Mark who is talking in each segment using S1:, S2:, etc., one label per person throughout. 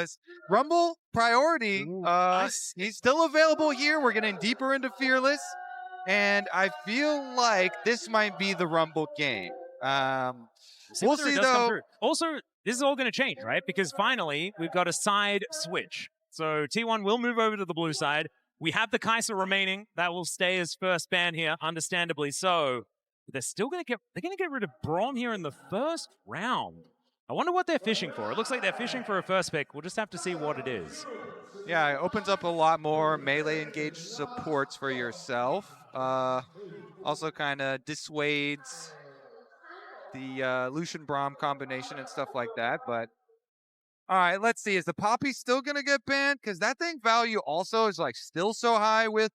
S1: because Rumble priority,
S2: Nice.
S1: he's still available here. We're getting deeper into Fearless, and I feel like this might be the Rumble game. We'll
S2: whether it
S1: see,
S2: does come
S1: though.
S2: through. Also, this is all going to change, right? Because finally, we've got a side switch. So T1 will move over to the blue side. We have the Kai'Sa remaining. That will stay as first ban here, understandably so. But they're still going to get rid of Braum here in the first round. I wonder what they're fishing for. It looks like they're fishing for a first pick. We'll just have to see what it is.
S1: Yeah, it opens up a lot more melee engaged supports for yourself. Also kind of dissuades the Lucian Braum combination and stuff like that. But all right, let's see. Is the Poppy still gonna get banned? Because that thing value also is like still so high with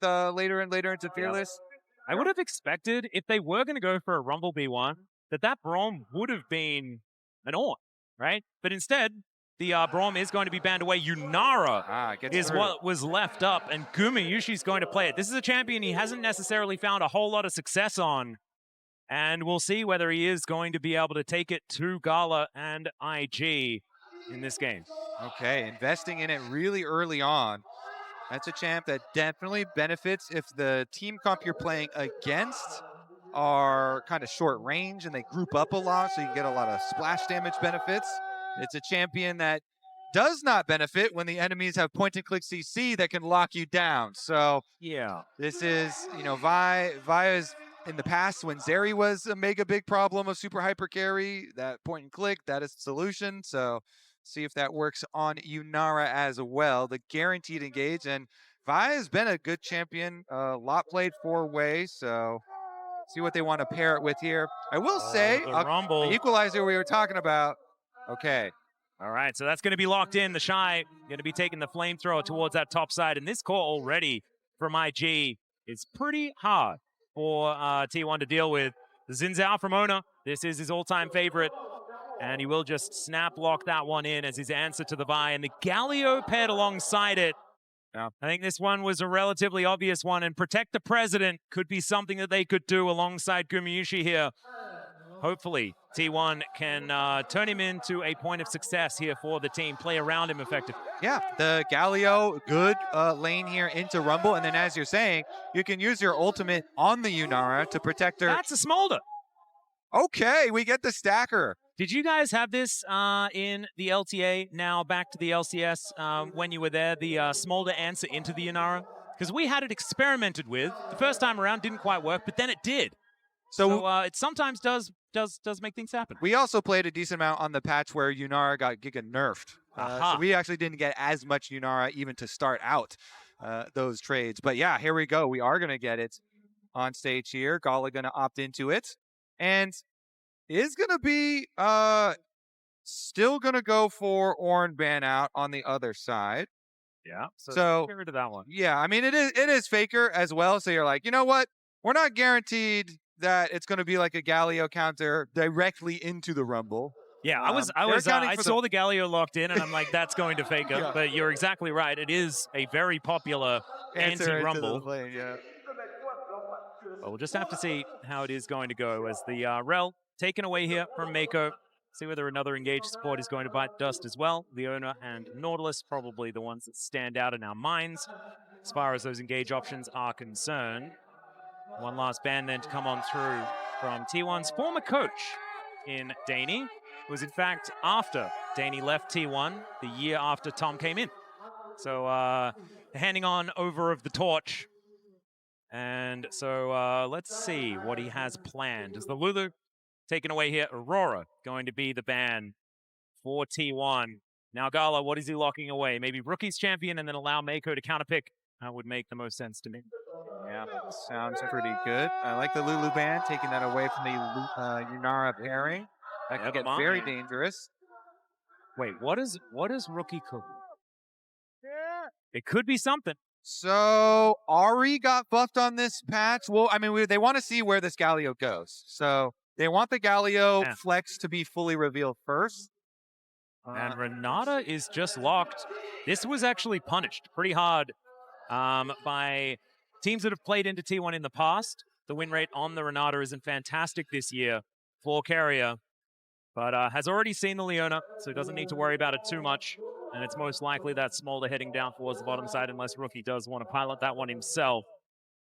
S1: later and later into Fearless.
S2: I would have expected if they were going to go for a Rumble B1 that Braum would have been an Ornn, right? But instead, the Braum is going to be banned away. Yunara is
S1: through.
S2: what was left up, and Gumayushi's going to play it. This is a champion he hasn't necessarily found a whole lot of success on, and we'll see whether he is going to be able to take it to Gala and IG in this game.
S1: Okay, investing in it really early on. That's a champ that definitely benefits if the team comp you're playing against are kind of short range and they group up a lot, so you can get a lot of splash damage benefits. It's a champion that does not benefit when the enemies have point-and-click CC that can lock you down. So
S2: yeah,
S1: this is, Vi is in the past when Zeri was a mega big problem of super hyper carry, that point-and-click, that is the solution. So see if that works on Yunara as well. The guaranteed engage, and Vi has been a good champion, a lot played 4-way, so see what they want to pair it with here. I will say,
S2: the
S1: equalizer we were talking about. Okay.
S2: All right, so that's going to be locked in. The Shy going to be taking the flamethrower towards that top side, and this core already from IG is pretty hard for T1 to deal with. The Xin Zhao from Ona, this is his all-time favorite. And he will just snap lock that one in as his answer to the Vi. And the Galio paired alongside it.
S1: Yeah.
S2: I think this one was a relatively obvious one. And Protect the President could be something that they could do alongside Gumayushi here. Hopefully, T1 can turn him into a point of success here for the team. Play around him effectively.
S1: Yeah, the Galio, good lane here into Rumble. And then as you're saying, you can use your ultimate on the Yunara to protect her.
S2: That's a Smolder.
S1: Okay, we get the stacker.
S2: Did you guys have this in the LTA, now back to the LCS when you were there, the Smolder answer into the Yunara? Because we had it experimented with. The first time around didn't quite work, but then it did. So it sometimes does make things happen.
S1: We also played a decent amount on the patch where Yunara got giga nerfed. So we actually didn't get as much Yunara even to start out those trades. But yeah, here we go. We are going to get it on stage here. Gala going to opt into it. And is going to be still going to go for Ornn ban out on the other side.
S2: Yeah,
S1: so
S2: get rid of that one.
S1: Yeah, I mean, it is Faker as well. So you're like, you know what? We're not guaranteed that it's going to be like a Galio counter directly into the Rumble.
S2: Yeah, I saw the Galio locked in, and I'm like, that's going to Faker. Yeah. But you're exactly right. It is a very popular anti-Rumble.
S1: Yeah.
S2: Well, we'll just have to see how it is going to go as the Rel taken away here from Mako. See whether another engaged support is going to bite dust as well. Leona and Nautilus probably the ones that stand out in our minds as far as those engage options are concerned. One last ban then to come on through from T1's former coach in Daney. It was in fact after Daney left T1, the year after Tom came in. So handing on over of the torch. And so let's see what he has planned. Is the Lulu taken away here? Aurora going to be the ban for T1. Now Gala, what is he locking away? Maybe Rookie's champion and then allow Mako to counterpick. That would make the most sense to me.
S1: Yeah, sounds pretty good. I like the Lulu ban, taking that away from the Yunara pairing. That could get very dangerous.
S2: Wait, what is Rookie cooking? It could be something.
S1: So Ari got buffed on this patch. Well, I mean, they want to see where this Galio goes. So they want the Galio flex to be fully revealed first.
S2: And Renata is just locked. This was actually punished pretty hard by teams that have played into T1 in the past. The win rate on the Renata isn't fantastic this year for Carrier, but has already seen the Leona, so doesn't need to worry about it too much. And it's most likely that Smolder heading down towards the bottom side unless Rookie does want to pilot that one himself.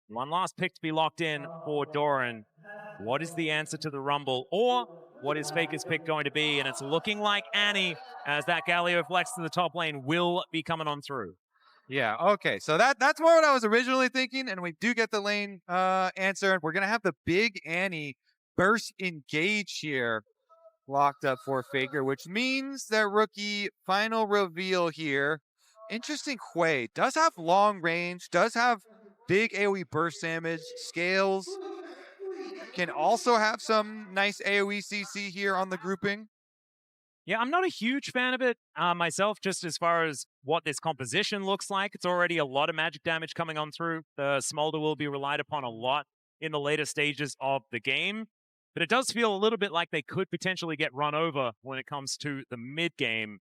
S2: One last pick to be locked in for Doran. What is the answer to the Rumble? Or what is Faker's pick going to be? And it's looking like Annie, as that Galio flex to the top lane, will be coming on through.
S1: Yeah, okay. So that's more what I was originally thinking, and we do get the lane answer. We're going to have the big Annie burst engage here locked up for Faker, which means that Rookie final reveal here. Interesting Hui does have long range, does have big AoE burst damage, scales, can also have some nice AoE CC here on the grouping.
S2: Yeah, I'm not a huge fan of it myself, just as far as what this composition looks like. It's already a lot of magic damage coming on through. The Smolder will be relied upon a lot in the later stages of the game. But it does feel a little bit like they could potentially get run over when it comes to the mid game.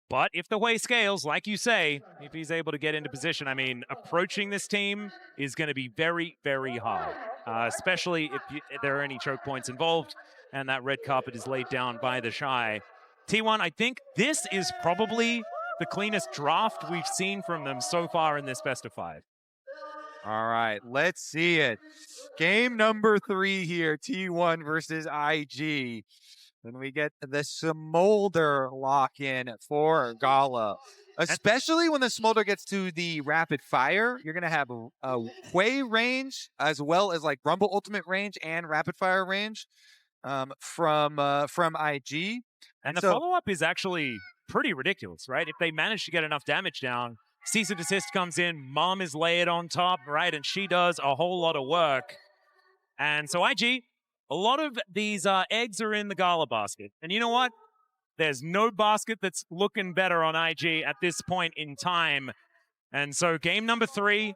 S2: But if the way scales, like you say, if he's able to get into position, I mean, approaching this team is going to be very, very hard, especially if there are any choke points involved and that red carpet is laid down by the Shy. T1, I think this is probably the cleanest draft we've seen from them so far in this best of 5.
S1: All right, let's see it. Game number 3 here, T1 versus IG. Then we get the Smolder lock-in for Gala. Especially when the Smolder gets to the rapid fire, you're going to have a Hui range as well as like Rumble ultimate range and rapid fire range from IG.
S2: And the follow-up is actually pretty ridiculous, right? If they manage to get enough damage down, cease and desist comes in, Mom is layered on top, right? And she does a whole lot of work. And so IG, a lot of these eggs are in the Gala basket. And you know what? There's no basket that's looking better on IG at this point in time. And so game number 3,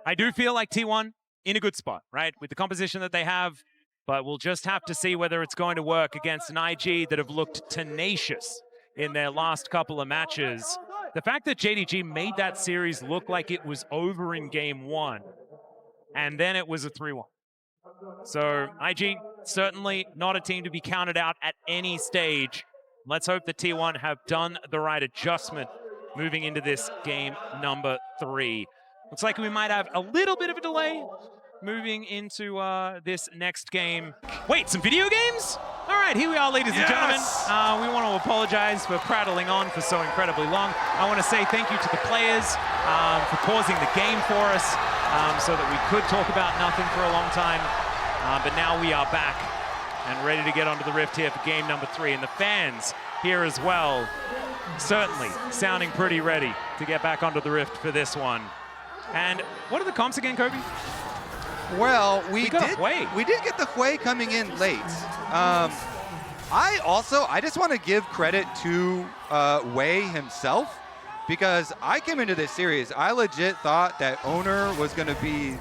S2: I do feel like T1 in a good spot, right? With the composition that they have. But we'll just have to see whether it's going to work against an IG that have looked tenacious in their last couple of matches. The fact that JDG made that series look like it was over in game 1, and then it was a 3-1. So IG, certainly not a team to be counted out at any stage. Let's hope the T1 have done the right adjustment moving into this game number 3. Looks like we might have a little bit of a delay moving into this next game. Wait, some video games? All right, here we are, ladies and gentlemen. We want to apologize for prattling on for so incredibly long. I want to say thank you to the players for pausing the game for us so that we could talk about nothing for a long time. But now we are back and ready to get onto the Rift here for game number 3. And the fans here as well, certainly sounding pretty ready to get back onto the Rift for this one. And what are the comps again, Kobe?
S1: Well, we did get the Hui coming in late. I just want to give credit to Hui himself, because I came into this series, I legit thought that Owner was going to be,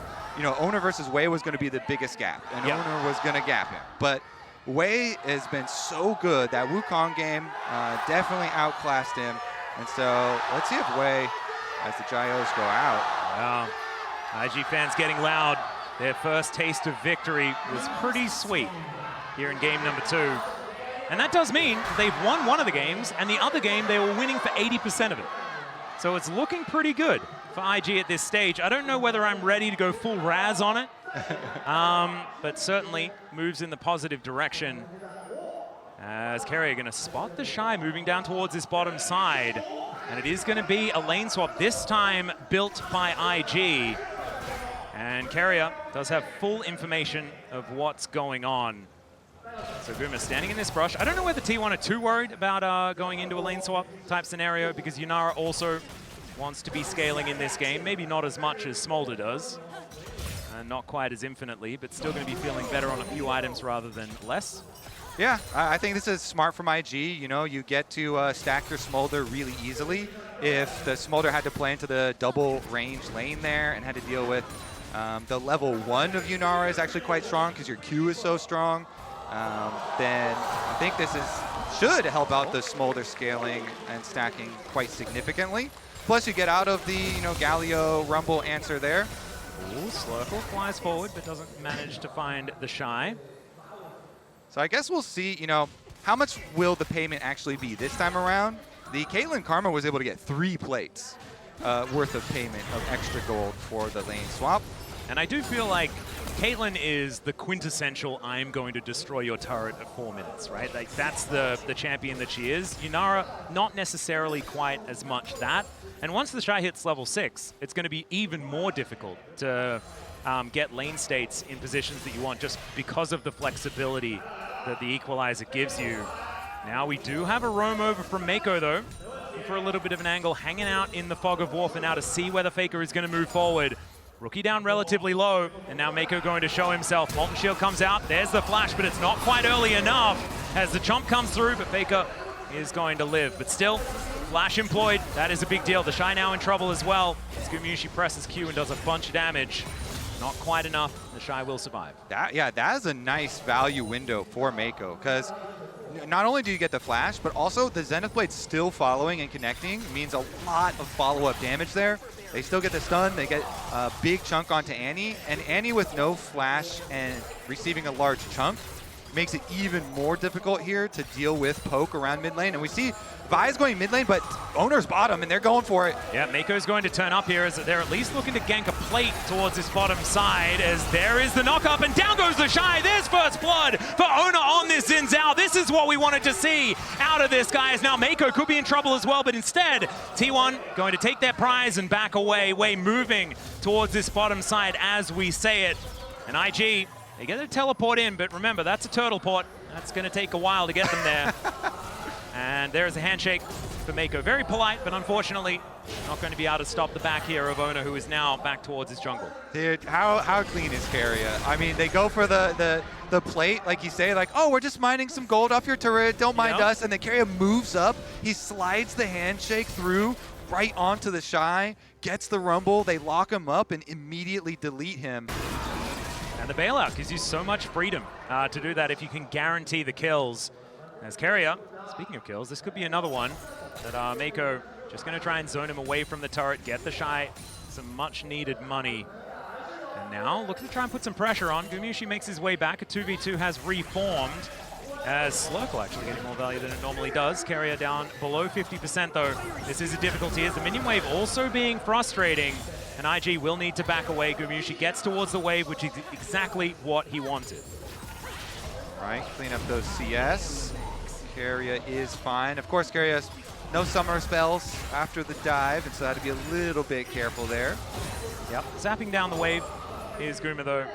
S1: Owner versus Hui was going to be the biggest gap, and Owner was going to gap him. But Hui has been so good. That Wukong game definitely outclassed him. And so let's see if Hui, as the Gyos go out.
S2: Wow. IG fans getting loud. Their first taste of victory was pretty sweet here in game number 2. And that does mean they've won one of the games, and the other game they were winning for 80% of it. So it's looking pretty good for IG at this stage. I don't know whether I'm ready to go full Raz on it, but certainly moves in the positive direction. As Carrier going to spot the Shy moving down towards this bottom side. And it is going to be a lane swap, this time built by IG. And Carrier does have full information of what's going on. So Guma standing in this brush. I don't know whether T1 are too worried about going into a lane swap type scenario, because Yunara also wants to be scaling in this game. Maybe not as much as Smolder does. And not quite as infinitely, but still going to be feeling better on a few items rather than less.
S1: Yeah, I think this is smart from IG. You get to stack your Smolder really easily. If the Smolder had to play into the double range lane there and had to deal with the level 1 of Yunara is actually quite strong because your Q is so strong, then I think this should help out the Smolder scaling and stacking quite significantly. Plus you get out of the Galio Rumble answer there.
S2: Ooh, Slurple flies forward but doesn't manage to find the Shy.
S1: So I guess we'll see, how much will the payment actually be this time around? the Caitlyn Karma was able to get 3 plates worth of payment of extra gold for the lane swap.
S2: And I do feel like Caitlyn is the quintessential I'm going to destroy your turret at 4 minutes, right? Like that's the champion that she is. Yunara, not necessarily quite as much that. And once the Shy hits level 6, it's going to be even more difficult to get lane states in positions that you want just because of the flexibility that the Equalizer gives you. Now we do have a roam over from Mako though, for a little bit of an angle, hanging out in the fog of war for now to see where the Faker is going to move forward. Rookie down relatively low, and now Mako going to show himself. Molten Shield comes out, there's the flash, but it's not quite early enough as the chomp comes through, but Faker is going to live. But still, flash employed, that is a big deal. The Shy now in trouble as well, as Gumushi presses Q and does a bunch of damage. Not quite enough, the Shy will survive.
S1: That is a nice value window for Mako, because not only do you get the flash, but also the Zenith Blade still following and connecting means a lot of follow-up damage there. They still get the stun, they get a big chunk onto Annie, and Annie with no flash and receiving a large chunk makes it even more difficult here to deal with poke around mid lane. And we see Vi's going mid lane, but Owner's bottom, and they're going for it.
S2: Yeah, Mako's going to turn up here as they're at least looking to gank a plate towards this bottom side as there is the knock up, and down goes the Shy. There's first blood for Owner on this Xin Zhao. This is what we wanted to see out of this, guys. Now Mako could be in trouble as well, but instead, T1 going to take their prize and back away, moving towards this bottom side as we say it. And IG, they get a teleport in, but remember, that's a turtle port. That's going to take a while to get them there. And there's a handshake for Mako. Very polite, but unfortunately, not going to be able to stop the back here of Owner, who is now back towards his jungle.
S1: Dude, how clean is Keria? I mean, they go for the plate, like you say, like, oh, we're just mining some gold off your turret, don't mind us. And then Keria moves up, he slides the handshake through, right onto the Shy, gets the rumble, they lock him up and immediately delete him.
S2: And the bailout gives you so much freedom to do that if you can guarantee the kills. As Keria, speaking of kills, this could be another one that Mako just going to try and zone him away from the turret, get the Shy some much needed money. And now looking to try and put some pressure on. Gumushi makes his way back. A 2v2 has reformed as Slurkle actually getting more value than it normally does. Keria down below 50% though. This is a difficulty as the minion wave also being frustrating. And IG will need to back away. Gumushi gets towards the wave, which is exactly what he wanted.
S1: Right, clean up those CS. Keria is fine. Of course, Keria has no summer spells after the dive, and so had to be a little bit careful there.
S2: Yep, zapping down the wave is Guma though.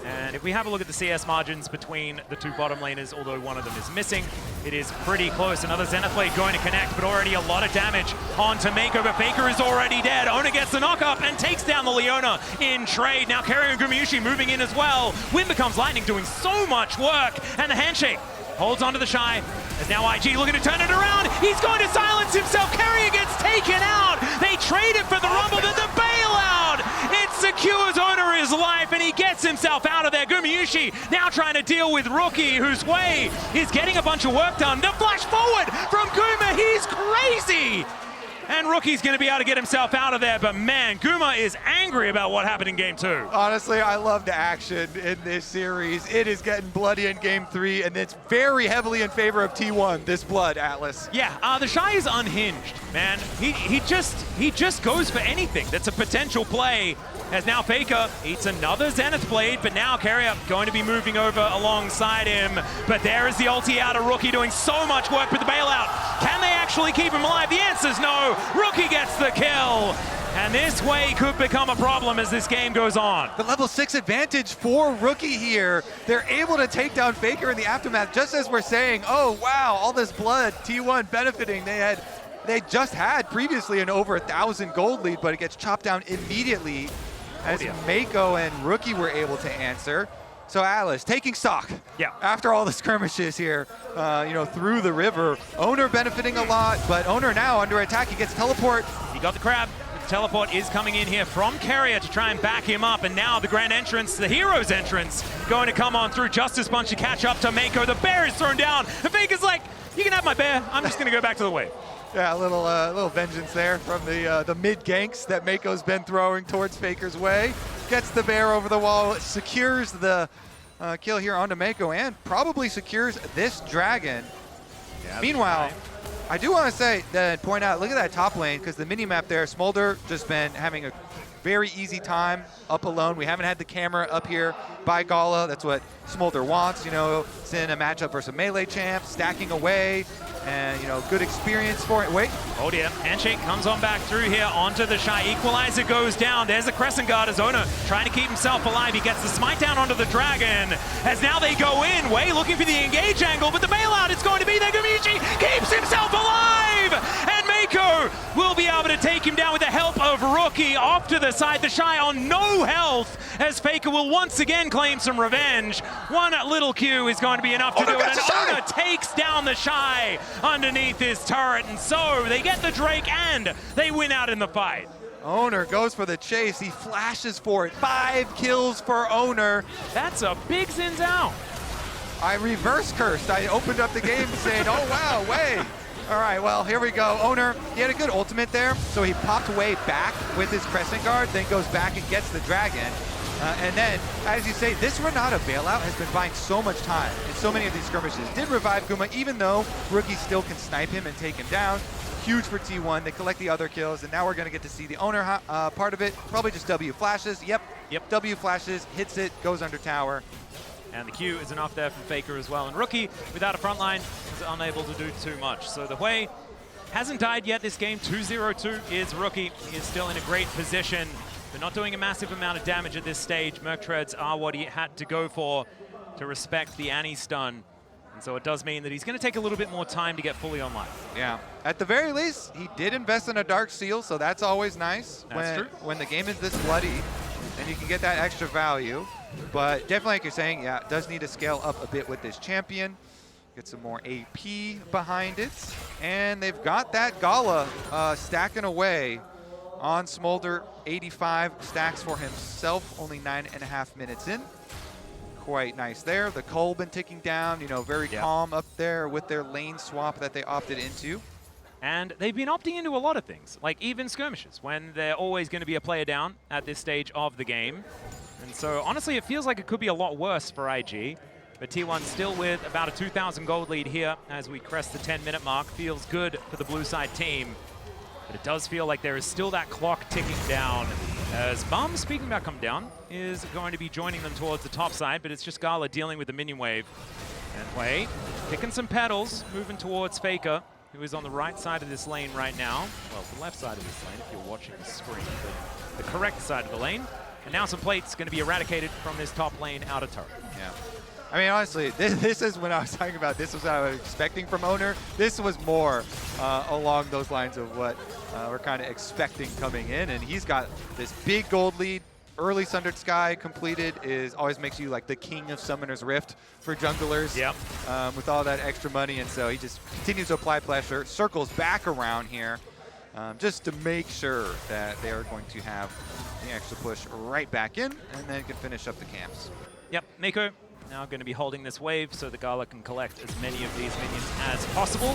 S2: And if we have a look at the CS margins between the two bottom laners, although one of them is missing, it is pretty close. Another Zenith Blade going to connect, but already a lot of damage onto Mako, but Faker is already dead. Owner gets the knock up and takes down the Leona in trade. Now Keria and Gumushi moving in as well. Wind becomes lightning, doing so much work, and the handshake holds onto the Shy. As now IG looking to turn it around. He's going to silence himself. Keria gets taken out. They trade it for the rumble, then the bailout. It secures Owner his life, and he gets himself out of there. Gumushi now trying to deal with Rookie, whose way is getting a bunch of work done. The flash forward from Guma. He's crazy. And Rookie's going to be able to get himself out of there, but man, Guma is angry about what happened in Game 2.
S1: Honestly, I love the action in this series. It is getting bloody in Game 3, and it's very heavily in favor of T1, this blood, Atlas.
S2: Yeah, the Shy is unhinged, man. He just goes for anything that's a potential play. As now Faker eats another Zenith Blade, but now Keria going to be moving over alongside him. But there is the ulti out of Rookie doing so much work with the bailout. Can they actually keep him alive? The answer's no. Rookie gets the kill. And this way could become a problem as this game goes on.
S1: The level 6 advantage for Rookie here. They're able to take down Faker in the aftermath, just as we're saying, oh wow, all this blood, T1 benefiting. They just had previously an over 1,000 gold lead, but it gets chopped down immediately as Mako and Rookie were able to answer. So Atlas taking stock.
S2: Yeah.
S1: After all the skirmishes here, through the river, Owner benefiting a lot, but Owner now under attack. He gets teleport.
S2: He got the crab. The teleport is coming in here from Keria to try and back him up, and now the grand entrance, the hero's entrance, going to come on through. Justice Punch to catch up to Mako. The bear is thrown down. And Faker's like, you can have my bear. I'm just going to go back to the wave.
S1: Yeah, a little vengeance there from the mid ganks that Mako's been throwing towards Faker's way. Gets the bear over the wall, secures the kill here onto Mako, and probably secures this dragon.
S2: Yeah,
S1: Meanwhile, I do want to say that, point out, look at that top lane, because the mini-map there, Smolder just been having a very easy time up alone. We haven't had the camera up here by Gala. That's what Smolder wants, you know, send a matchup versus a melee champ, stacking away, and, you know, good experience for it. Wait.
S2: Oh dear, handshake comes on back through here onto the Shy. Equalizer goes down. There's the Crescent Guard as Owner trying to keep himself alive. He gets the smite down onto the Dragon as now they go in. Way looking for the engage angle, but the bailout is going to be there. Gumichi keeps himself alive, and Mako will be able to take him down with the help of Rookie off to the side. The Shy on no health as Faker will once again claim some revenge. One little Q is going to be enough to do it, and Owner takes down the Shy underneath his turret, and so they get the Drake and they win out in the fight.
S1: Owner goes for the chase. He flashes for it. 5 kills for Owner.
S2: That's a big Zins out.
S1: I reverse cursed. I opened up the game saying, oh wow, way. All right, well, here we go. Owner, he had a good ultimate there, so he popped way back with his Crescent Guard, then goes back and gets the Dragon. And then, as you say, this Renata bailout has been buying so much time in so many of these skirmishes. Did revive Guma, even though Rookie still can snipe him and take him down. Huge for T1. They collect the other kills, and now we're going to get to see the Owner part of it. Probably just W flashes. Yep. W flashes, hits it, goes under tower.
S2: And the Q is enough there from Faker as well. And Rookie, without a front line, is unable to do too much. So the Hui hasn't died yet this game. 2-0-2 is Rookie. He is still in a great position. They're not doing a massive amount of damage at this stage. Merc Treads are what he had to go for to respect the Annie stun. And so it does mean that he's going to take a little bit more time to get fully online.
S1: Yeah. At the very least, he did invest in a Dark Seal, so that's always nice.
S2: That's true.
S1: When the game is this bloody, then you can get that extra value. But definitely, like you're saying, yeah, it does need to scale up a bit with this champion. Get some more AP behind it. And they've got that Gala stacking away on Smolder. 85 stacks for himself, only 9.5 minutes in. Quite nice there. The Cole been ticking down, you know, very calm up there with their lane swap that they opted into.
S2: And they've been opting into a lot of things, like even skirmishes, when they're always going to be a player down at this stage of the game. And so, honestly, it feels like it could be a lot worse for IG. But T1 still with about a 2,000 gold lead here as we crest the 10-minute mark. Feels good for the blue side team. But it does feel like there is still that clock ticking down. As Bum, speaking about come down, is going to be joining them towards the top side, but it's just Gala dealing with the minion wave. And Hui picking some petals, moving towards Faker, who is on the right side of this lane right now. Well, the left side of this lane, if you're watching the screen, but the correct side of the lane. And now some plates going to be eradicated from this top lane outer turret.
S1: Yeah. I mean, honestly, this is when I was talking about this was what I was expecting from Owner. This was more along those lines of what we're kind of expecting coming in. And he's got this big gold lead. Early Sundered Sky completed always makes you like the king of Summoner's Rift for junglers.
S2: Yep.
S1: With all that extra money. And so he just continues to apply pressure, circles back around here just to make sure that they are going to have the extra push right back in and then can finish up the camps.
S2: Yep, Mako now going to be holding this wave so the Gala can collect as many of these minions as possible.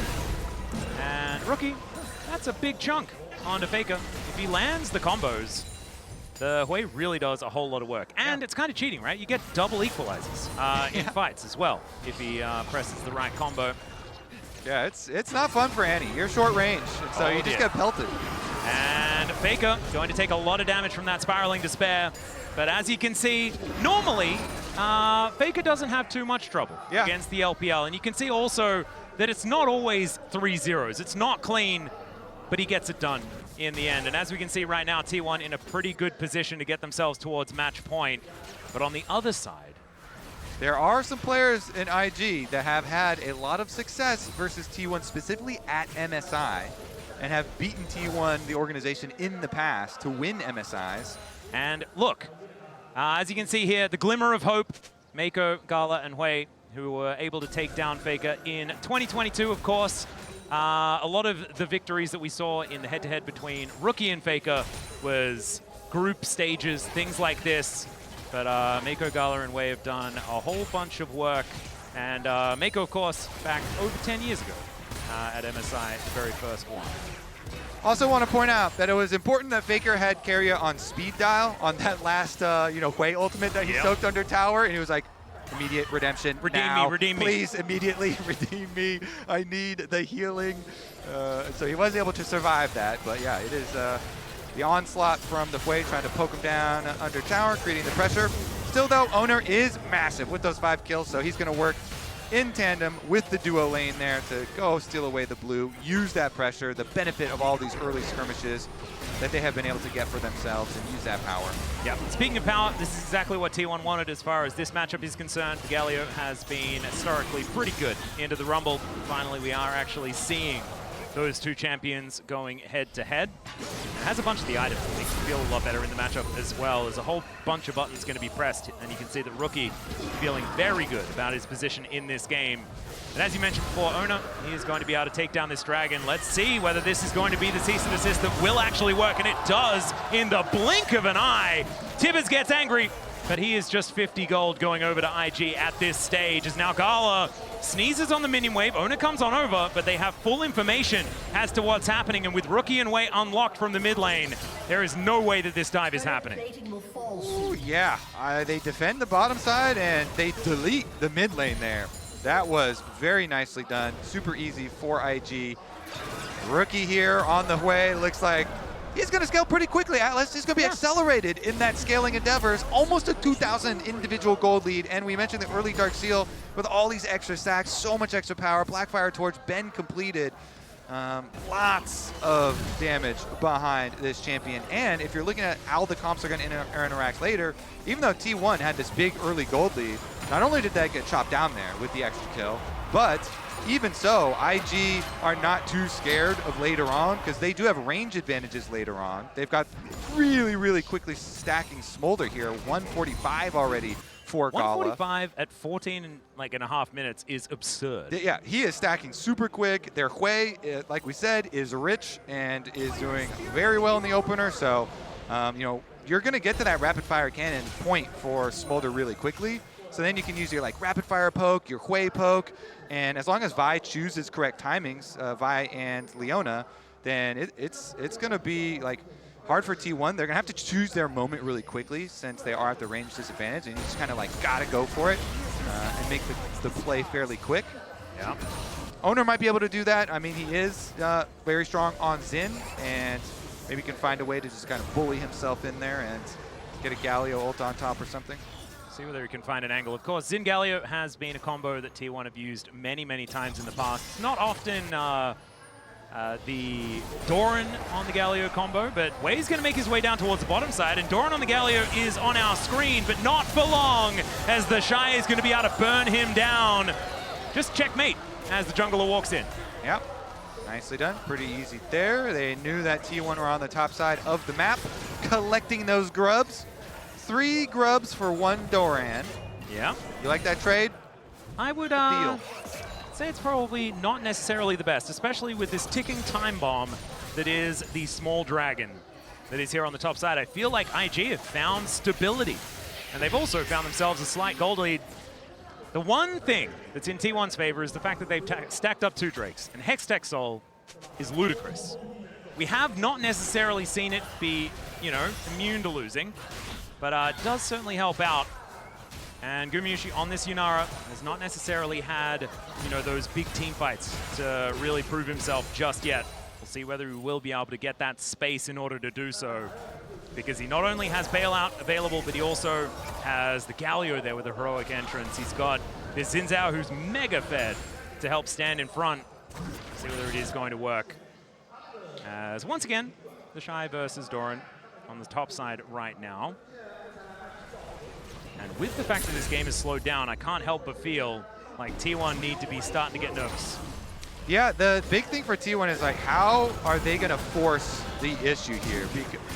S2: And Rookie, that's a big chunk onto Faker. If he lands the combos, the Hui really does a whole lot of work. And it's kind of cheating, right? You get double equalizers in fights as well if he presses the right combo.
S1: Yeah, it's not fun for Annie. You're short range, and so you just get pelted.
S2: And Faker going to take a lot of damage from that Spiraling Despair. But as you can see, normally, Faker doesn't have too much trouble against the LPL. And you can see also that it's not always 3-0s. It's not clean, but he gets it done in the end. And as we can see right now, T1 in a pretty good position to get themselves towards match point. But on the other side,
S1: there are some players in IG that have had a lot of success versus T1, specifically at MSI, and have beaten T1, the organization, in the past to win MSIs.
S2: And look, as you can see here, the glimmer of hope, Mako, Gala, and Hui, who were able to take down Faker in 2022, of course. A lot of the victories that we saw in the head-to-head between Rookie and Faker was group stages, things like this. But Mako, Gala, and Hui have done a whole bunch of work. And Mako, of course, back over 10 years ago at MSI, the very first one.
S1: Also want to point out that it was important that Faker had Keria on speed dial on that last, Hui ultimate that he soaked under tower. And he was like, Immediate redemption.
S2: Redeem
S1: now.
S2: me, redeem me.
S1: Please, immediately redeem me. I need the healing. So he was able to survive that, but yeah, it is the onslaught from the Hui trying to poke him down under tower, creating the pressure. Still though, Owner is massive with those 5 kills, so he's gonna work in tandem with the duo lane there to go steal away the blue, use that pressure, the benefit of all these early skirmishes that they have been able to get for themselves and use that power.
S2: Yeah, speaking of power, this is exactly what T1 wanted as far as this matchup is concerned. Galio has been historically pretty good into the Rumble. Finally, we are actually seeing those two champions going head-to-head. It has a bunch of the items that makes you feel a lot better in the matchup as well. There's a whole bunch of buttons going to be pressed, and you can see that Rookie feeling very good about his position in this game. And as you mentioned before, Owner, he is going to be able to take down this dragon. Let's see whether this is going to be the cease and desist that will actually work, and it does in the blink of an eye. Tibbers gets angry, but he is just 50 gold going over to IG at this stage, as now Gala sneezes on the minion wave. Owner comes on over, but they have full information as to what's happening, and with Rookie and Wei unlocked from the mid lane, there is no way that this dive is happening.
S1: Ooh, yeah, they defend the bottom side and they delete the mid lane there. That was very nicely done, super easy for IG. Rookie here on the Hui, looks like he's going to scale pretty quickly, Atlas. He's going to be accelerated in that scaling endeavors. Almost a 2,000 individual gold lead. And we mentioned the early Dark Seal with all these extra stacks, so much extra power. Blackfire Torch been completed. Lots of damage behind this champion. And if you're looking at how the comps are going to interact later, even though T1 had this big early gold lead, not only did that get chopped down there with the extra kill, but even so, IG are not too scared of later on because they do have range advantages later on. They've got really, really quickly stacking Smolder here. 145 already for Gala.
S2: 145 at 14 and a half minutes is absurd.
S1: Yeah, he is stacking super quick. Their Hui, like we said, is rich and is doing very well in the opener. So, you know, you're going to get to that rapid fire cannon point for Smolder really quickly. So then you can use your like rapid fire poke, your Hui poke, and as long as Vi chooses correct timings, Vi and Leona, then it's going to be like hard for T1. They're going to have to choose their moment really quickly since they are at the range disadvantage, and you just kind of like got to go for it and make the play fairly quick.
S2: Yeah.
S1: Owner might be able to do that. I mean, he is very strong on Xin, and maybe can find a way to just kind of bully himself in there and get a Galio ult on top or something.
S2: See whether he can find an angle. Of course, Xin Galio has been a combo that T1 have used many, many times in the past. It's not often the Doran on the Galio combo, but Wei's going to make his way down towards the bottom side, and Doran on the Galio is on our screen, but not for long, as the Shy is going to be able to burn him down. Just checkmate as the jungler walks in.
S1: Yep. Nicely done. Pretty easy there. They knew that T1 were on the top side of the map, collecting those grubs. 3 grubs for 1 Doran.
S2: Yeah.
S1: You like that trade?
S2: I would say it's probably not necessarily the best, especially with this ticking time bomb that is the small dragon that is here on the top side. I feel like IG have found stability, and they've also found themselves a slight gold lead. The one thing that's in T1's favor is the fact that they've stacked up 2 Drakes, and Hextech Soul is ludicrous. We have not necessarily seen it be, you know, immune to losing, but it does certainly help out. And Gumayusi on this Yunara has not necessarily had, you know, those big team fights to really prove himself just yet. We'll see whether he will be able to get that space in order to do so, because he not only has Bailout available, but he also has the Galio there with a heroic entrance. He's got this Xin Zhao who's mega fed to help stand in front. See whether it is going to work. As once again, the Shy versus Doran on the top side right now. And with the fact that this game is slowed down, I can't help but feel like T1 need to be starting to get nervous.
S1: Yeah, the big thing for T1 is like, how are they going to force the issue here?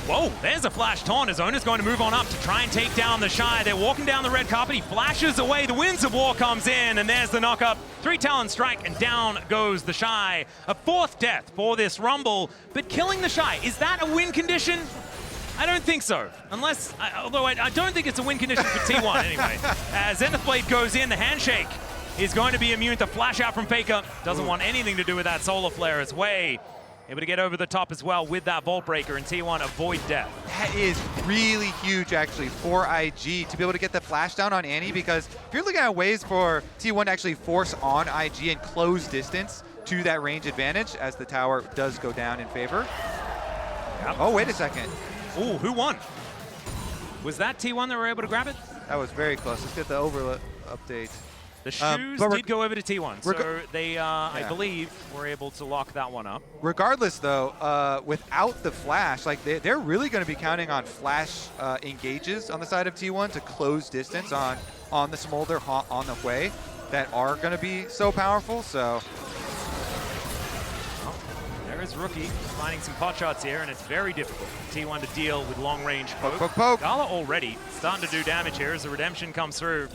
S2: Whoa, there's a flash taunt. His owner's going to move on up to try and take down the Shy. They're walking down the red carpet. He flashes away. The Winds of War comes in, and there's the knock-up. 3 Talon Strike, and down goes the Shy. A 4th death for this Rumble, but killing the Shy, is that a win condition? I don't think so, unless, although I don't think it's a win condition for T1 anyway. As Zenith Blade goes in, the handshake is going to be immune to flash out from Faker. Doesn't want anything to do with that solar flare as Wei able to get over the top as well with that Vault Breaker, and T1 avoid death.
S1: That is really huge, actually, for IG to be able to get the flash down on Annie, because if you're looking at ways for T1 to actually force on IG and close distance to that range advantage, as the tower does go down in favor.
S2: Yep.
S1: Oh, wait a second.
S2: Ooh, who won? Was that T1 that were able to grab it?
S1: That was very close. Let's get the over update.
S2: The shoes did go over to T1, so they, I believe, were able to lock that one up.
S1: Regardless, though, without the flash, like they're really going to be counting on flash engages on the side of T1 to close distance on the Smolder on the way that are going to be so powerful. So
S2: there is Rookie finding some pot shots here, and it's very difficult for T1 to deal with long-range poke.
S1: Poke, poke.
S2: Gala already starting to do damage here as the redemption comes through.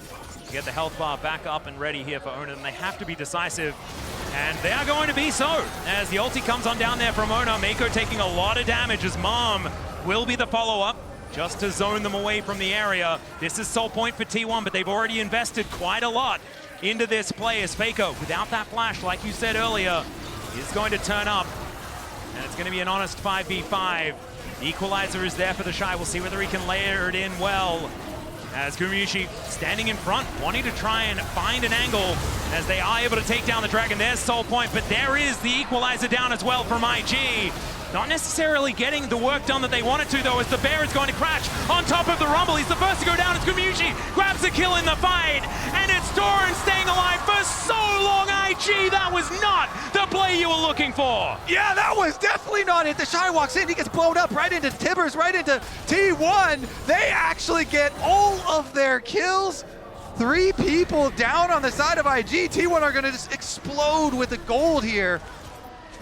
S2: Get the health bar back up and ready here for Ona, and they have to be decisive, and they are going to be so as the ulti comes on down there from Ona. Mako taking a lot of damage as Mom will be the follow-up just to zone them away from the area. This is soul point for T1, but they've already invested quite a lot into this play as Faker, without that flash, like you said earlier, is going to turn up, and it's going to be an honest 5v5. The equalizer is there for the Shy. We'll see whether he can layer it in well. As Gumayusi standing in front, wanting to try and find an angle as they are able to take down the Dragon. There's Soul Point, but there is the equalizer down as well from IG. Not necessarily getting the work done that they wanted to, though, as the Bear is going to crash on top of the Rumble. He's the first to go down as Gumayusi grabs the kill in the fight, and it's Doran staying alive for so long. IG, that was not the play you were looking for.
S1: yeah, that was definitely not it. The Shy walks in, he gets blown up right into Tibbers, right into T1. They actually get all of their kills. 3 people down on the side of IG. T1 are going to just explode with the gold here.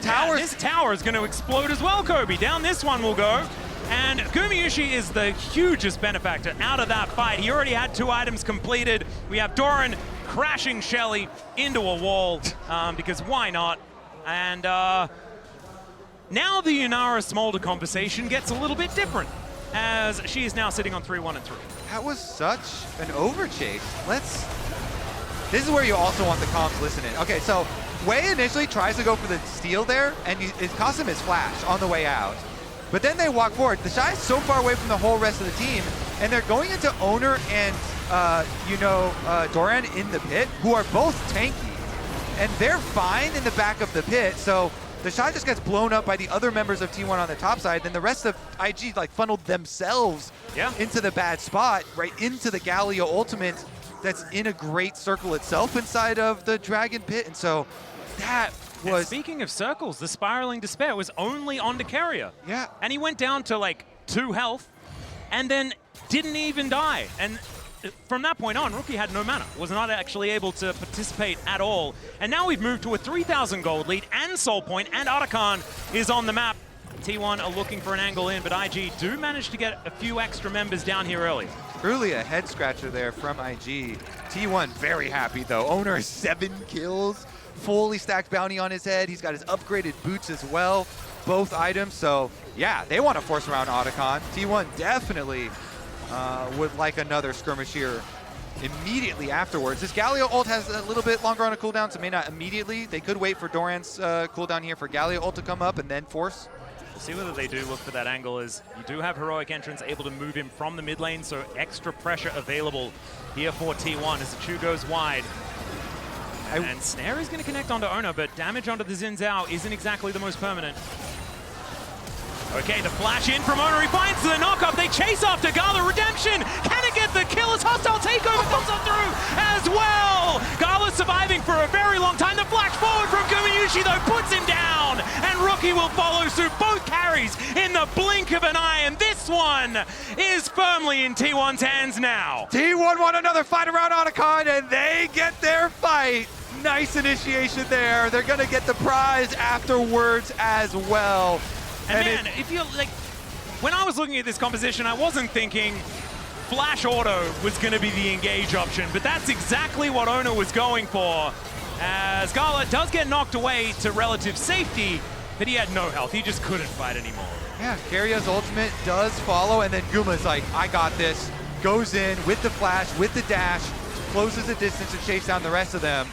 S2: Yeah, this tower is going to explode as well, Kobe. Down this one will go. And Gumayusi is the hugest benefactor out of that fight. He already had 2 items completed. We have Doran crashing Shelly into a wall, because why not? And now the Yunara Smolder conversation gets a little bit different, as she is now sitting on 3-1 and 3.
S1: That was such an overchase. This is where you also want the comms listening. Okay, so Wei initially tries to go for the steal there, and it costs him his flash on the way out. But then they walk forward. The Shy is so far away from the whole rest of the team, and they're going into Owner and, Doran in the pit, who are both tanky. And they're fine in the back of the pit, so the Shy just gets blown up by the other members of T1 on the top side. Then the rest of IG funneled themselves into the bad spot, right into the Galio ultimate that's in a great circle itself inside of the Dragon pit. And so that was...
S2: And speaking of circles, the Spiraling Despair was only on the carrier.
S1: Yeah.
S2: And he went down to 2 health and then didn't even die. And from that point on, Rookie had no mana, was not actually able to participate at all. And now we've moved to a 3,000 gold lead, and Soul Point and Otacon is on the map. T1 are looking for an angle in, but IG do manage to get a few extra members down here early.
S1: Truly a head scratcher there from IG. T1 very happy though. Owner 7 kills, fully stacked bounty on his head. He's got his upgraded boots as well, both items. So yeah, they want to force around Otacon. T1 definitely would like another skirmish here immediately afterwards. This Galio ult has a little bit longer on a cooldown, so may not immediately. They could wait for Doran's cooldown here for Galio ult to come up and then force.
S2: We'll see whether they do look for that angle, as you do have Heroic Entrance able to move him from the mid lane, so extra pressure available here for T1 as the Chu goes wide. And Snare is going to connect onto Ona, but damage onto the Xin Zhao isn't exactly the most permanent. Okay, the flash in from Ona, he finds the knockup, they chase after Gala. Redemption, can it get the kill as Hostile Takeover comes on through as well? Gala surviving for a very long time. The flash forward from Gumayusi though puts him down, and Rookie will follow suit. Both carries in the blink of an eye, and this one is firmly in T1's hands now.
S1: T1 want another fight around Otacon, and they get their fight. Nice initiation there. They're gonna get the prize afterwards as well.
S2: And man, if you when I was looking at this composition, I wasn't thinking Flash Auto was going to be the engage option, but that's exactly what Ona was going for, as Gala does get knocked away to relative safety, but he had no health. He just couldn't fight anymore.
S1: Yeah, Karya's ultimate does follow, and then Guma's like, I got this. Goes in with the flash, with the dash, closes the distance to chase down the rest of them.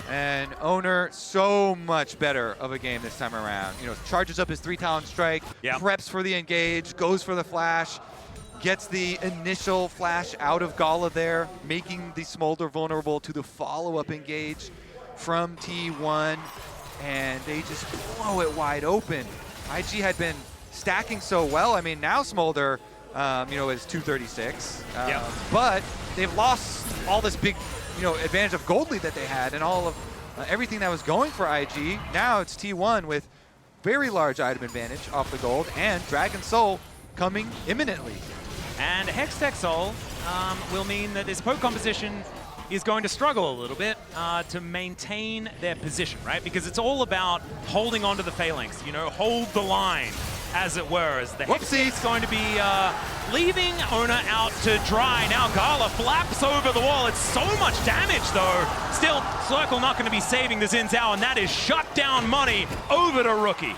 S1: And Owner, so much better of a game this time around. You know, charges up his 3-talent strike, preps for the engage, goes for the flash, gets the initial flash out of Gala there, making the Smolder vulnerable to the follow-up engage from T1, and they just blow it wide open. IG had been stacking so well. I mean, now Smolder, you know, is 236, but they've lost all this big, you know, advantage of gold lead that they had and all of everything that was going for IG. Now it's T1 with very large item advantage off the gold, and Dragon Soul coming imminently.
S2: And Hextech Soul will mean that this poke composition is going to struggle a little bit to maintain their position, right? Because it's all about holding on to the phalanx, you know, hold the line, as it were, as the Hexte's going to be leaving Owner out to dry. Now Gala flaps over the wall. It's so much damage, though. Still, Circle not going to be saving the Xin Zhao, and that is shut down money over to Rookie.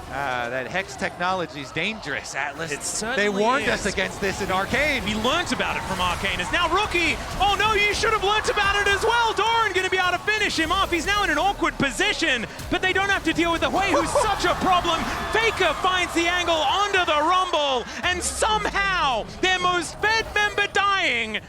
S1: That Hex technology is dangerous, Atlas.
S2: It certainly
S1: They warned
S2: is.
S1: us against this in Arcane.
S2: We learnt about it from Arcane. It's now Rookie. Oh no, you should have learnt about it as well. Doran going to be able to finish him off. He's now in an awkward position, but they don't have to deal with the Hui, who's such a problem. Faker finds the angle onto the Rumble, and somehow their most fed member dying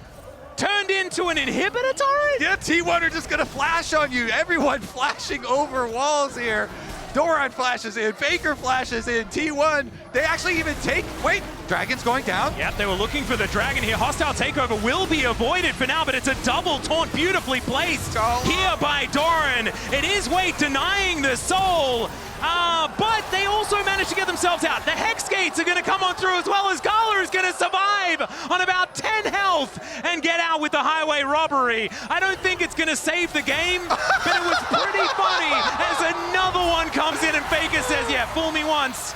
S2: turned into an inhibitor turret?
S1: Yeah, T1 are just going to flash on you. Everyone flashing over walls here. Doran flashes in, Faker flashes in, T1, they actually even take, wait, Dragon's going down.
S2: Yep, they were looking for the Dragon here. Hostile takeover will be avoided for now, but it's a double taunt beautifully placed here by Doran. It is Wade denying the soul, but they also managed to get themselves out. The Hex Gates are going to come on through, as well as Gala is going to survive on about 10 health and get out with the highway robbery. I don't think it's going to save the game, but it was pretty funny as another one comes in and Faker says, yeah, fool me once.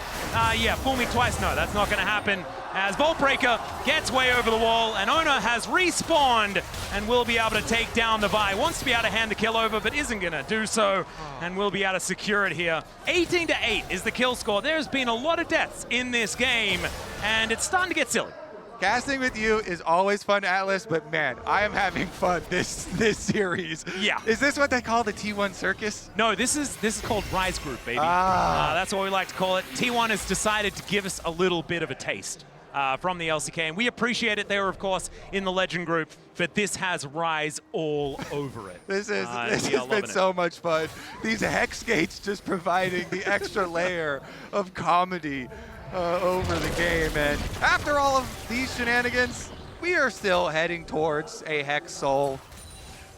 S2: Yeah, fool me twice. No, that's not going to happen. As Voltbreaker gets way over the wall, and Owner has respawned and will be able to take down the Vi. Wants to be able to hand the kill over, but isn't going to do so, and will be able to secure it here. 18-8 is the kill score. There's been a lot of deaths in this game, and it's starting to get silly.
S1: Casting with you is always fun, Atlas, but man, I am having fun this series.
S2: Yeah.
S1: Is this what they call the T1 circus?
S2: No, this is called Rise Group, baby. That's what we like to call it. T1 has decided to give us a little bit of a taste from the LCK, and we appreciate it. They were, of course, in the Legend Group, but this has Rise all over it.
S1: This has been so much fun. These Hex Gates just providing the extra layer of comedy over the game, and after all of these shenanigans, we are still heading towards a Hex Soul.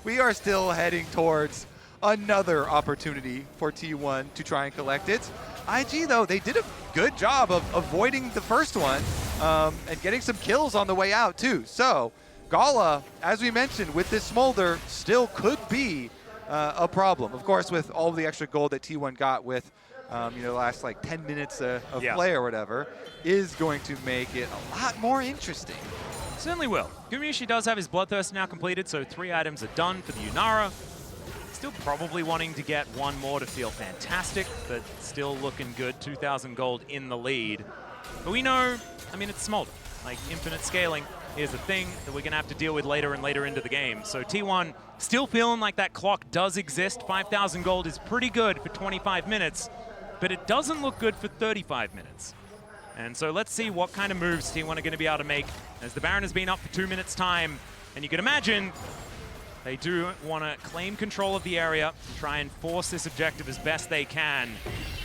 S1: We are still heading towards another opportunity for T1 to try and collect it. IG, though, they did a good job of avoiding the first one and getting some kills on the way out, too. So Gala, as we mentioned, with this Smolder, still could be a problem. Of course, with all the extra gold that T1 got with you know, the last like 10 minutes of play or whatever, is going to make it a lot more interesting.
S2: Certainly will. Gumayusi does have his Bloodthirst now completed, so 3 items are done for the Yunara. Still probably wanting to get one more to feel fantastic, but still looking good. 2,000 gold in the lead. But we know, I mean, it's Smolder. Like, infinite scaling is a thing that we're going to have to deal with later and later into the game. So T1 still feeling like that clock does exist. 5,000 gold is pretty good for 25 minutes, but it doesn't look good for 35 minutes. And so let's see what kind of moves T1 are going to be able to make, as the Baron has been up for 2 minutes time. And you can imagine they do want to claim control of the area and try and force this objective as best they can.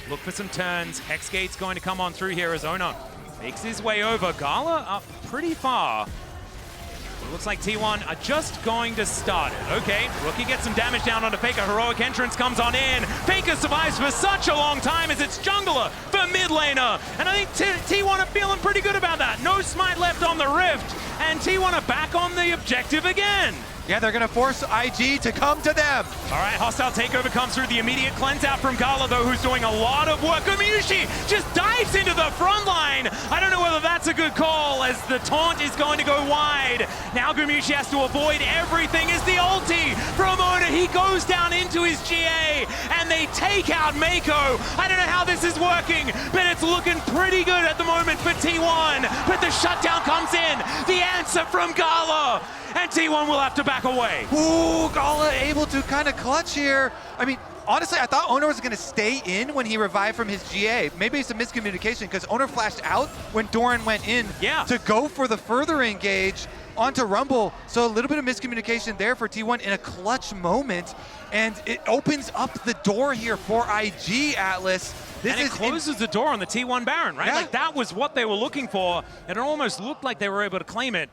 S2: Look for some turns. Hexgate's going to come on through here as Owner makes his way over. Gala up pretty far. It looks like T1 are just going to start it. Okay, Rookie gets some damage down onto Faker. Heroic entrance comes on in. Faker survives for such a long time as it's jungler for mid laner. And I think T1 are feeling pretty good about that. No smite left on the Rift, and T1 are back on the objective again.
S1: Yeah, they're going to force IG to come to them.
S2: All right, hostile takeover comes through. The immediate cleanse out from Gala, though, who's doing a lot of work. Gumayusi just dives into the front line. I don't know whether that's a good call, as the taunt is going to go wide. Now Gumayusi has to avoid everything as the ulti from Owner. He goes down into his GA, and they take out Mako. I don't know how this is working, but it's looking pretty good at the moment for T1. But the shutdown comes in. The gets it from Gala, and T1 will have to back away.
S1: Ooh, Gala able to kind of clutch here. I mean, honestly, I thought Owner was going to stay in when he revived from his GA. Maybe it's a miscommunication because Owner flashed out when Doran went in to go for the further engage onto Rumble. So a little bit of miscommunication there for T1 in a clutch moment. And it opens up the door here for IG, Atlas.
S2: And it closes the door on the T1 Baron, right?
S1: Yeah.
S2: Like that was what they were looking for. And it almost looked like they were able to claim it.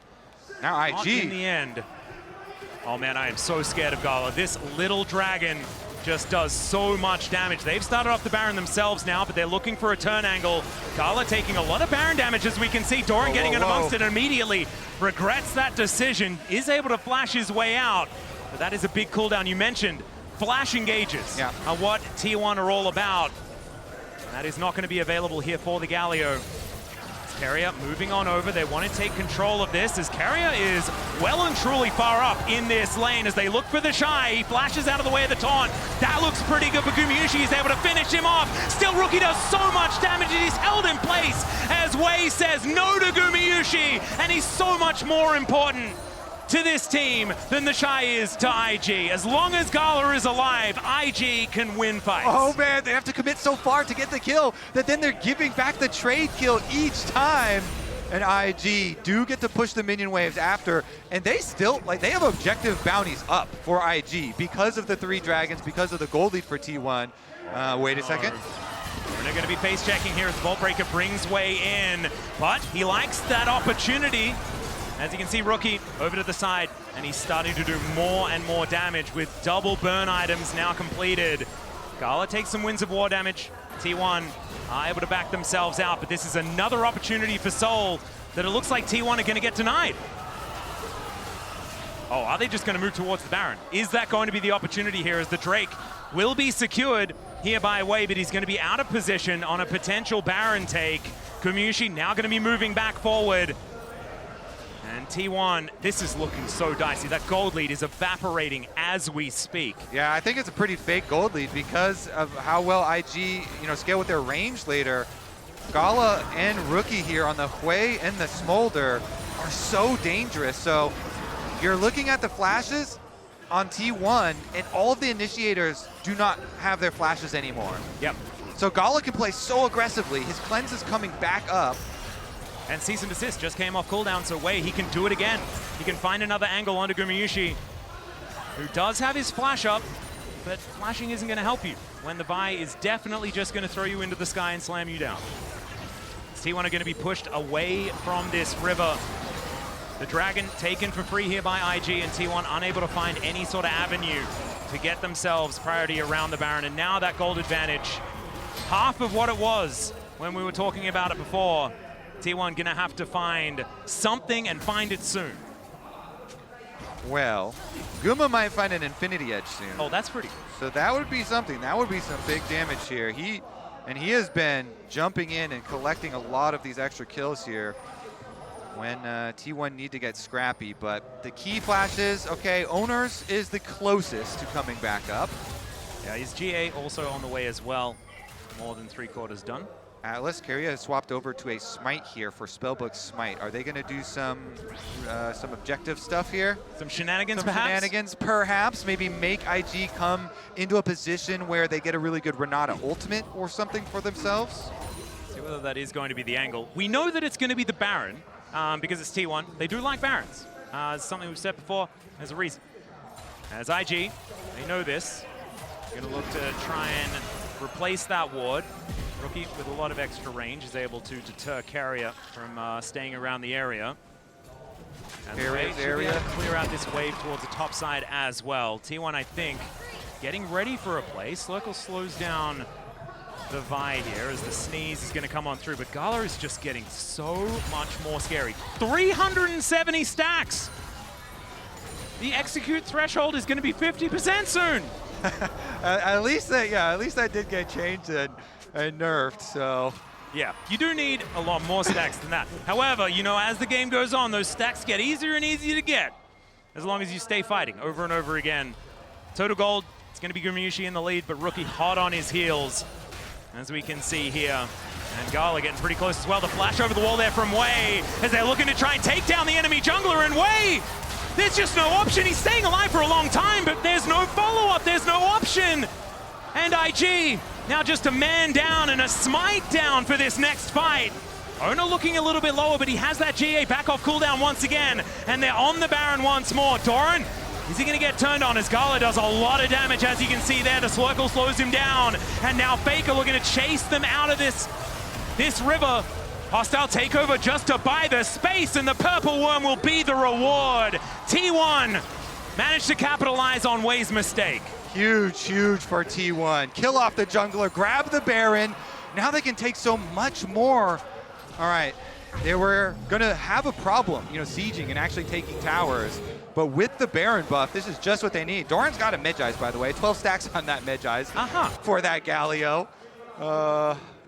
S1: Now IG.
S2: Not in the end. Oh man, I am so scared of Gala. This little dragon just does so much damage. They've started off the Baron themselves now, but they're looking for a turn angle. Gala taking a lot of Baron damage, as we can see. Doran getting in amongst it immediately. Regrets that decision, is able to flash his way out. But that is a big cooldown. You mentioned flash engages are what T1 are all about. And that is not going to be available here for the Galio. Carrier moving on over. They want to take control of this as Carrier is well and truly far up in this lane as they look for the Shy. He flashes out of the way of the taunt. That looks pretty good for Gumayusi. He's able to finish him off. Still, Rookie does so much damage and he's held in place as Wei says no to Gumayusi, and he's so much more important to this team than the Shy is to IG. As long as Gala is alive, IG can win fights.
S1: Oh man, they have to commit so far to get the kill that then they're giving back the trade kill each time. And IG do get to push the minion waves after, and they still, like, they have objective bounties up for IG because of the 3 dragons, because of the gold lead for T1. Wait a second.
S2: They're going to be face checking here as the Vault Breaker brings Wei in, but he likes that opportunity. As you can see, Rookie over to the side, and he's starting to do more and more damage with double burn items now completed. Gala takes some Winds of War damage. T1 are able to back themselves out, but this is another opportunity for Soul that it looks like T1 are going to get denied. Oh, are they just going to move towards the Baron? Is that going to be the opportunity here as the Drake will be secured here by Wei, but he's going to be out of position on a potential Baron take. Gumayusi now going to be moving back forward. And T1, this is looking so dicey. That gold lead is evaporating as we speak.
S1: Yeah, I think it's a pretty fake gold lead because of how well IG, scale with their range later. Gala and Rookie here on the Hui and the Smolder are so dangerous. So you're looking at the flashes on T1, and all of the initiators do not have their flashes anymore.
S2: Yep.
S1: So Gala can play so aggressively. His cleanse is coming back up.
S2: And Cease and Desist just came off cooldown, so Wei, he can do it again. He can find another angle onto Gumayusi, who does have his flash up, but flashing isn't going to help you when the Vi is definitely just going to throw you into the sky and slam you down. T1 are going to be pushed away from this river. The Dragon taken for free here by IG, and T1 unable to find any sort of avenue to get themselves priority around the Baron. And now that gold advantage, half of what it was when we were talking about it before. T1 gonna have to find something and find it soon.
S1: Well, Guma might find an Infinity Edge soon.
S2: Oh, that's pretty good.
S1: So that would be something. That would be some big damage here. He has been jumping in and collecting a lot of these extra kills here when T1 need to get scrappy. But the key flashes, okay, Owners is the closest to coming back up.
S2: Yeah, his GA also on the way as well. More than 3/4 done.
S1: Atlas, Carrier has swapped over to a Smite here for Spellbook Smite. Are they going to do some objective stuff here?
S2: Some shenanigans,
S1: some shenanigans, perhaps. Maybe make IG come into a position where they get a really good Renata ultimate or something for themselves?
S2: See whether that is going to be the angle. We know that it's going to be the Baron because it's T1. They do like Barons. It's something we've said before. There's a reason. As IG, they know this. They're going to look to try and replace that ward. Rookie with a lot of extra range is able to deter Carrier from staying around the area. And
S1: Carrier's
S2: the
S1: area.
S2: Clear out this wave towards the top side as well. T1, I think, getting ready for a play. Slurkle slows down the Vi here as the sneeze is going to come on through, but Gala is just getting so much more scary. 370 stacks! The execute threshold is going to be 50% soon!
S1: at least that did get changed and nerfed, so.
S2: Yeah, you do need a lot more stacks than that. However, as the game goes on, those stacks get easier and easier to get as long as you stay fighting over and over again. Total gold, it's going to be Gumayusi in the lead, but Rookie hot on his heels. As we can see here, And Gala getting pretty close as well. The flash over the wall there from Wei as they're looking to try and take down the enemy jungler. And Wei, there's just no option. He's staying alive for a long time, but there's no follow-up. There's no option. And IG now just a man down and a smite down for this next fight. Ona looking a little bit lower, but he has that GA back off cooldown once again. And they're on the Baron once more. Doran, is he going to get turned on as Gala does a lot of damage, as you can see there. The Slurkle slows him down. And now Faker looking to chase them out of this river. Hostile takeover just to buy the space, and the purple worm will be the reward. T1 managed to capitalize on Wei's mistake.
S1: Huge, huge for T1. Kill off the jungler, grab the Baron. Now they can take so much more. All right, they were gonna have a problem, sieging and actually taking towers. But with the Baron buff, this is just what they need. Doran's got a Medjay's, by the way. 12 stacks on that Medjay's for that Galio.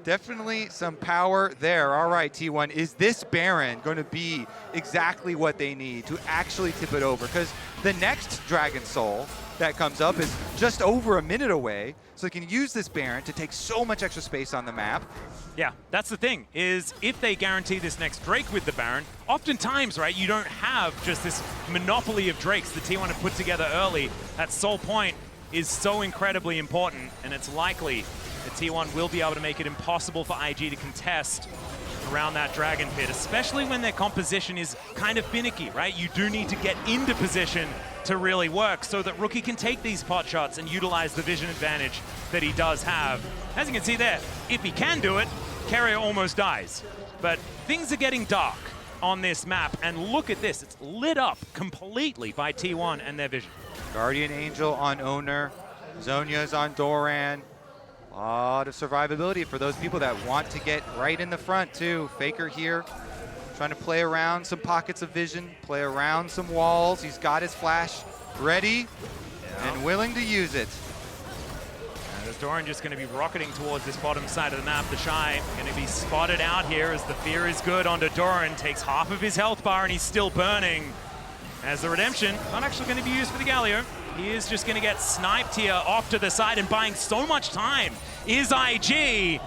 S1: Definitely some power there. All right, T1, is this Baron going to be exactly what they need to actually tip it over? Because the next Dragon Soul that comes up is just over a minute away, so they can use this Baron to take so much extra space on the map.
S2: Yeah, that's the thing, is if they guarantee this next Drake with the Baron, oftentimes, right, you don't have just this monopoly of Drakes that T1 have put together early. That Soul Point is so incredibly important, and it's likely that T1 will be able to make it impossible for IG to contest around that Dragon Pit, especially when their composition is kind of finicky, right? You do need to get into position to really work so that Rookie can take these pot shots and utilize the vision advantage that he does have. As you can see there, if he can do it, Carrier almost dies. But things are getting dark on this map, and look at this. It's lit up completely by T1 and their vision.
S1: Guardian Angel on Owner, Zhonya's on Doran. A lot of survivability for those people that want to get right in the front too. Faker here, trying to play around some pockets of vision, play around some walls. He's got his flash ready and willing to use it.
S2: And is Doran just going to be rocketing towards this bottom side of the map? The Shy going to be spotted out here as the fear is good onto Doran. Takes half of his health bar and he's still burning. As the redemption not actually going to be used for the Galio. He is just going to get sniped here off to the side, and buying so much time is IG.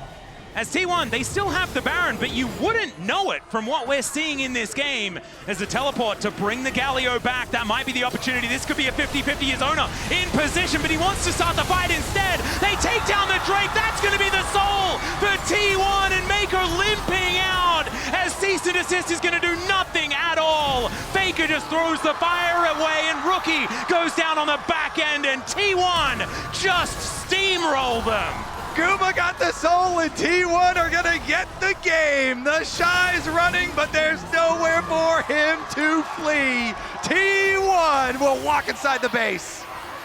S2: As T1, they still have the Baron, but you wouldn't know it from what we're seeing in this game. As the teleport to bring the Galio back, that might be the opportunity. This could be a 50-50 as Ona in position, but he wants to start the fight instead. They take down the Drake. That's going to be the soul for T1, and Maker limping out as cease and desist is going to do nothing at all. Faker just throws the fire away, and Rookie goes down on the back end, and T1 just steamroll them.
S1: Guma got the soul, and T1 are gonna get the game. The Shy's running, but there's nowhere for him to flee. T1 will walk inside the base.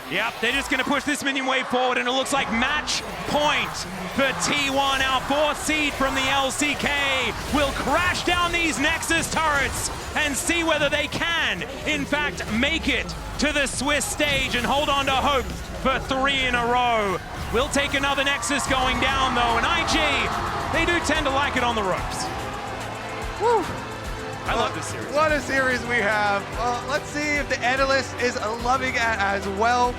S2: Yep, they're just gonna push this minion wave forward, and it looks like match point for T1. Our fourth seed from the LCK will crash down these Nexus turrets and see whether they can, in fact, make it to the Swiss stage and hold on to hope for 3 in a row. We'll take another Nexus going down, though, and IG, they do tend to like it on the ropes.
S1: Woo.
S2: I love this series.
S1: What a series we have. Let's see if the analyst is loving it as well.